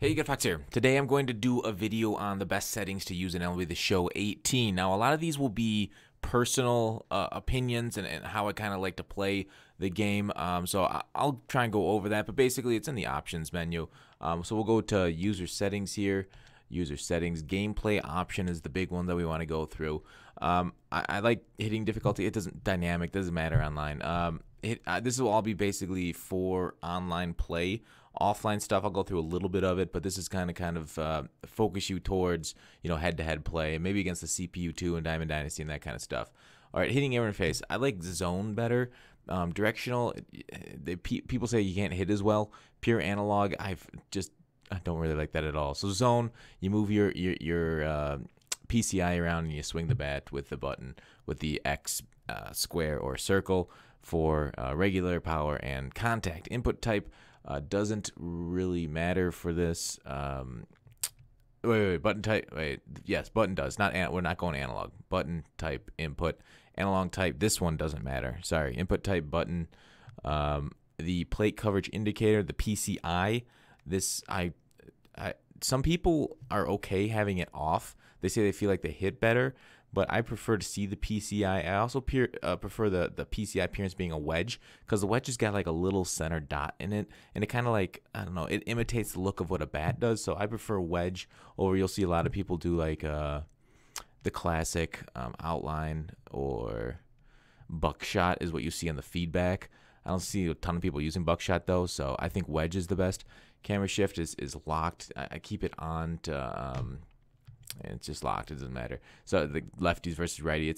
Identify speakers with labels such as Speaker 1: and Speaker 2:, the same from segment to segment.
Speaker 1: Hey, you got Fox here. Today I'm going to do a video on the best settings to use in MLB The Show 18. Now, a lot of these will be personal opinions and how I kind of like to play the game. I'll try and go over that, but basically it's in the options menu. So we'll go to user settings here. User settings, gameplay option is the big one that we want to go through. I like hitting difficulty. It doesn't matter online. This will all be basically for online play. Offline stuff, I'll go through a little bit of it, but this is kind of focus you towards head-to-head play, maybe against the CPU2 and Diamond Dynasty and that kind of stuff. All right, hitting interface, I like zone better. Directional, people say you can't hit as well. Pure analog, I don't really like that at all. So zone, you move your PCI around and you swing the bat with the button with the X, square, or circle for regular, power, and contact. Input type doesn't really matter for this. Button type. Yes, button does. We're not going analog. Button type, input, analog type. This one doesn't matter. Sorry, input type, button. The plate coverage indicator, the PCI. Some people are okay having it off. They say they feel like they hit better, but I prefer to see the PCI. I also prefer the PCI appearance being a wedge, because the wedge has got like a little center dot in it, and it kind of like, I don't know, it imitates the look of what a bat does. So I prefer wedge over. You'll see a lot of people do like the classic outline, or buckshot is what you see on the feedback. I don't see a ton of people using buckshot though, so I think wedge is the best. Camera shift is locked. I keep it on to and it's just locked. It doesn't matter. So the lefties versus righty,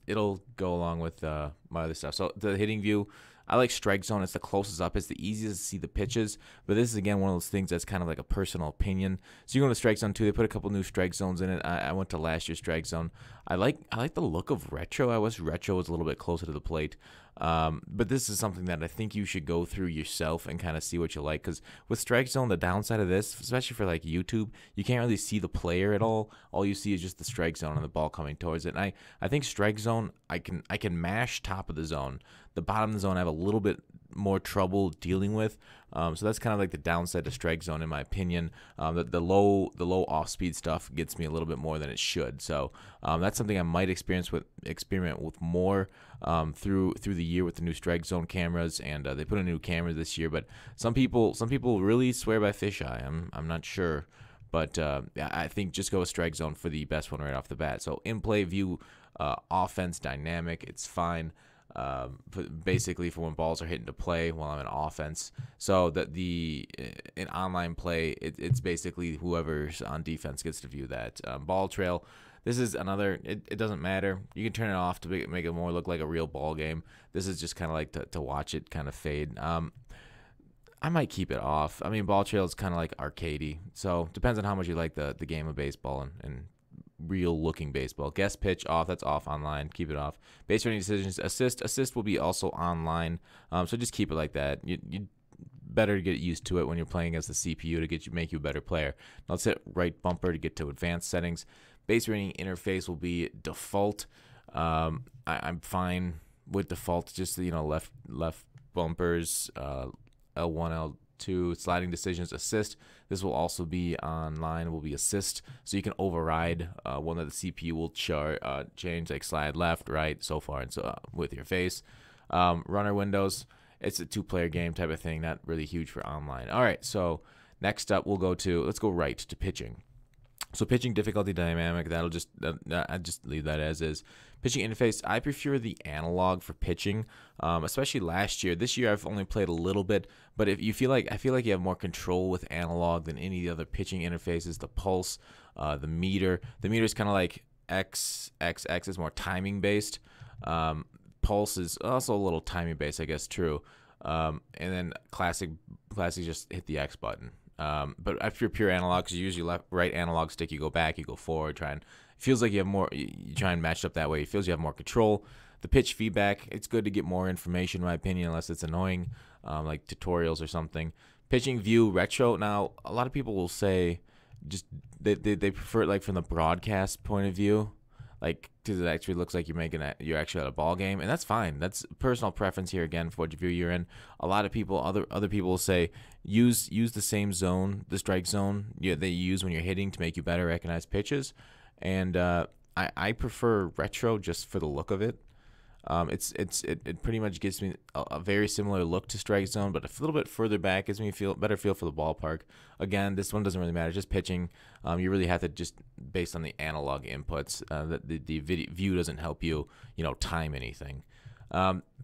Speaker 1: it'll go along with my other stuff. So the hitting view, I like strike zone. It's the closest up. It's the easiest to see the pitches. But this is, again, one of those things that's kind of like a personal opinion. So you go to strike zone 2. They put a couple new strike zones in it. I went to last year's strike zone. I like the look of retro. I wish retro was a little bit closer to the plate. But this is something that I think you should go through yourself and kind of see what you like. Because with strike zone, the downside of this, especially for like YouTube, you can't really see the player at all. All you see is just the strike zone and the ball coming towards it. And I think strike zone, I can mash top of the zone. The bottom of the zone I have a little bit more trouble dealing with. So that's kind of like the downside to strike zone, in my opinion. The low off speed stuff gets me a little bit more than it should. So that's something I might experiment with more through the year with the new strike zone cameras. And they put a new camera this year, but some people really swear by fisheye. I'm not sure, but I think just go with strike zone for the best one right off the bat. So in play view, offense dynamic, it's fine. Basically for when balls are hitting to play while I'm in offense. So that in online play, it's basically whoever's on defense gets to view that. Ball trail, this is another, it doesn't matter. You can turn it off to make it more look like a real ball game. This is just kind of like to watch it kind of fade. I might keep it off. I mean, ball trail is kind of like arcadey, so depends on how much you like the game of baseball and real looking baseball. Guest pitch off. That's off online. Keep it off. Base running decisions. Assist will be also online. So just keep it like that. You better get used to it when you're playing as the CPU to make you a better player. Now let's hit right bumper to get to advanced settings. Base running interface will be default. I'm fine with default. Just left bumpers. L1, L2, sliding decisions, assist. This will also be online, will be assist. So you can override one that the CPU will change, like slide left, right, so far, and so with your face. Runner windows, it's a two-player game type of thing, not really huge for online. All right, so next up let's go right to pitching. So pitching difficulty dynamic, I just leave that as is. Pitching interface, I prefer the analog for pitching, especially last year. This year I've only played a little bit, but if you I feel like you have more control with analog than any of the other pitching interfaces. The pulse, the meter. The meter is kind of like X is more timing based. Pulse is also a little timing based, I guess, true. And then classic just hit the X button. But if you're pure analog, because you use your right analog stick, you go back, you go forward, feels like you have more, you try and match it up that way. It feels you have more control. The pitch feedback, it's good to get more information, in my opinion, unless it's annoying, like tutorials or something. Pitching view, retro. Now, a lot of people will say just they prefer it like from the broadcast point of view. like because it actually looks like you're actually at a ball game, and that's fine. That's personal preference here again for what view you're in. A lot of people, other people will say use the same zone, the strike zone that you use when you're hitting to make you better recognize pitches, and I prefer retro just for the look of it. It pretty much gives me a very similar look to strike zone, but a little bit further back gives me better feel for the ballpark. Again, this one doesn't really matter, just pitching. You really have to just based on the analog inputs. The view doesn't help you, time anything.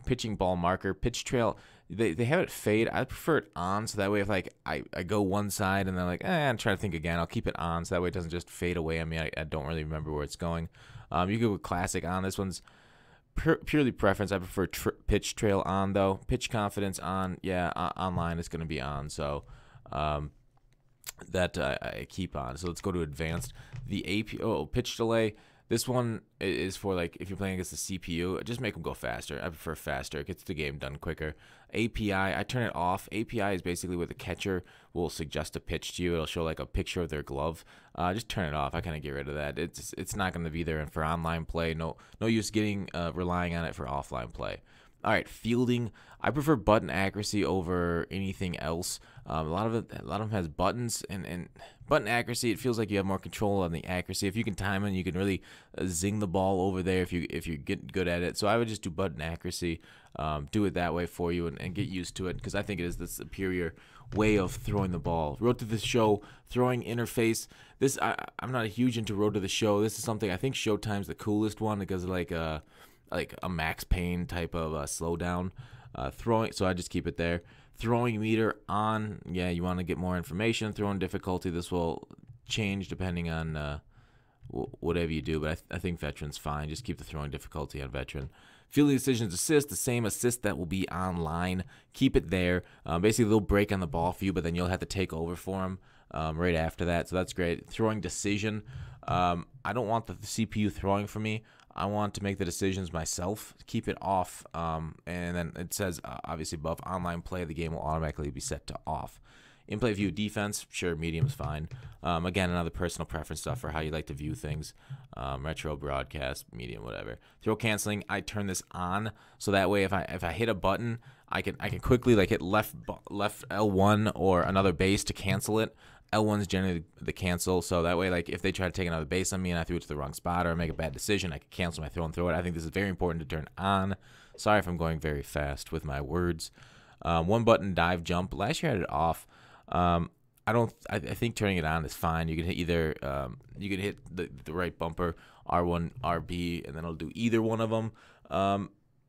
Speaker 1: Pitching ball marker, pitch trail. They have it fade. I prefer it on, so that way if like I go one side and then like I'm trying to think again, I'll keep it on, so that way it doesn't just fade away on me. I don't really remember where it's going. You go with classic on. This one's purely preference. I prefer pitch trail on though. Pitch confidence on. Yeah, online it's going to be on. So that I keep on. So let's go to advanced. The pitch delay. This one is for like if you're playing against the CPU, just make them go faster. I prefer faster. It gets the game done quicker. API, I turn it off. API is basically where the catcher will suggest a pitch to you. It'll show like a picture of their glove. Just turn it off. I kind of get rid of that. It's not going to be there for online play. No use relying on it for offline play. All right, fielding. I prefer button accuracy over anything else. A lot of them has buttons and button accuracy. It feels like you have more control on the accuracy. If you can time it, you can really zing the ball over there if you get good at it. So I would just do button accuracy. Do it that way for you and get used to it because I think it is the superior way of throwing the ball. Road to the Show, throwing interface. This I'm not huge into Road to the Show. This is something I think Showtime's the coolest one because like a Max Payne type of slowdown. Throwing, so I just keep it there. Throwing meter on. Yeah, you want to get more information. Throwing difficulty. This will change depending on whatever you do, but I think veteran's fine. Just keep the throwing difficulty on veteran. Fielding decisions assist, the same assist that will be online. Keep it there. Basically, they'll break on the ball for you, but then you'll have to take over for them right after that. So that's great. Throwing decision. I don't want the CPU throwing for me. I want to make the decisions myself. Keep it off. And then it says, obviously, above online play, the game will automatically be set to off. In-play view defense, sure, medium's fine. Again, another personal preference stuff for how you like to view things. Retro, broadcast, medium, whatever. Throw canceling, I turn this on so that way if I hit a button, I can quickly like hit left L1 or another base to cancel it. L1 is generally the cancel, so that way like if they try to take another base on me and I threw it to the wrong spot or make a bad decision, I can cancel my throw and throw it. I think this is very important to turn on. Sorry if I'm going very fast with my words. One button dive jump. Last year I had it off. I think turning it on is fine. You can hit either you can hit the right bumper, R1, RB, and then it'll do either one of them.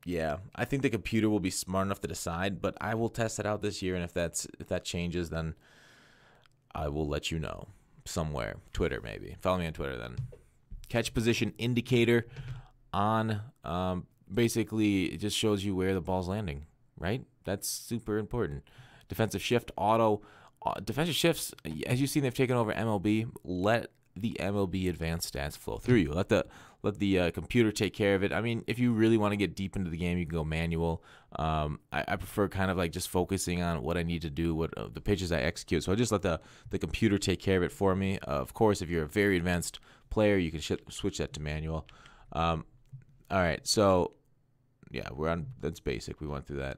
Speaker 1: Yeah, I think the computer will be smart enough to decide, but I will test it out this year, and if that changes, then I will let you know somewhere. Twitter maybe. Follow me on Twitter then. Catch position indicator on. Basically, it just shows you where the ball's landing, right? That's super important. Defensive shift auto. Defensive shifts, as you've seen, they've taken over MLB. Let the MLB advanced stats flow through you. Let the computer take care of it. I mean, if you really want to get deep into the game, you can go manual. I prefer kind of like just focusing on what I need to do, what the pitches I execute. So I just let the computer take care of it for me. Of course, if you're a very advanced player, you can switch that to manual. All right, so yeah, we're on. That's basic. We went through that.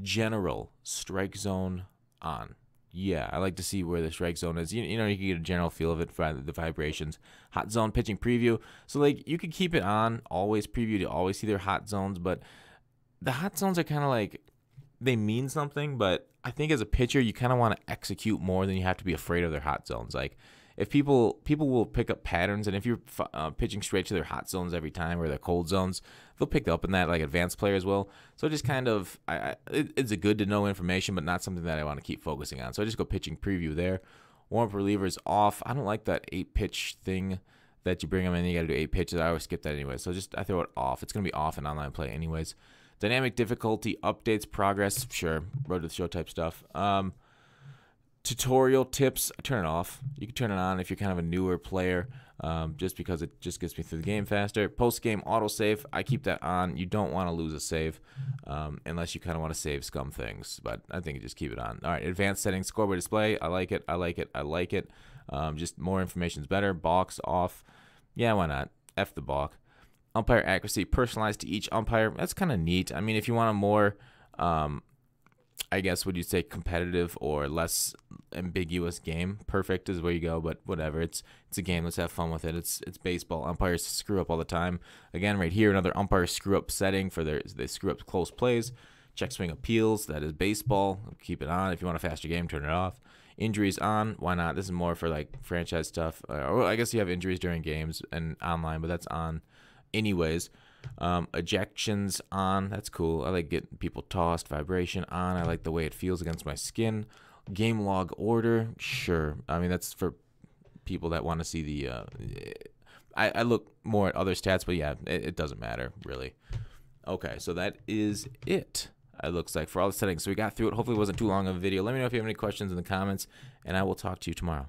Speaker 1: General strike zone on. Yeah, I like to see where the strike zone is. You can get a general feel of it for the vibrations. Hot zone pitching preview. So, like, you can keep it on, always preview to always see their hot zones, but the hot zones are kind of like, they mean something, but I think as a pitcher, you kind of want to execute more than you have to be afraid of their hot zones. Like, if people will pick up patterns, and if you're pitching straight to their hot zones every time or their cold zones, they'll pick up in that, like advanced players will. So just kind of, it's a good to know information, but not something that I want to keep focusing on. So I just go pitching preview there. Warm-up relievers off. I don't like that 8-pitch thing that you bring them in. You got to do 8 pitches. I always skip that anyway. So I throw it off. It's going to be off in online play anyways. Dynamic difficulty, updates, progress. Sure, Road to the Show type stuff. Tutorial tips, I turn it off. You can turn it on if you're kind of a newer player, just because it just gets me through the game faster. Post-game autosave, I keep that on. You don't want to lose a save unless you kind of want to save scum things, but I think you just keep it on. All right, advanced settings, scoreboard display, I like it, I like it, I like it. Just more information is better. Box off. Yeah, why not? F the balk. Umpire accuracy personalized to each umpire. That's kind of neat. I mean, if you want a more, I guess, would you say competitive or less ambiguous game, perfect is where you go, but whatever. It's a game. Let's have fun with it. It's baseball. Umpires screw up all the time. Again, right here, another umpire screw up setting for they screw up close plays. Check swing appeals. That is baseball. Keep it on. If you want a faster game, turn it off. Injuries on. Why not? This is more for like franchise stuff. Or I guess you have injuries during games and online, but that's on anyways. Ejections on. That's cool. I like getting people tossed. Vibration on. I like the way it feels against my skin. Game log order. Sure. I mean, that's for people that want to see the I look more at other stats, but yeah, it doesn't matter really. Okay, so that is it. It looks like for all the settings. So we got through it. Hopefully it wasn't too long of a video. Let me know if you have any questions in the comments, and I will talk to you tomorrow.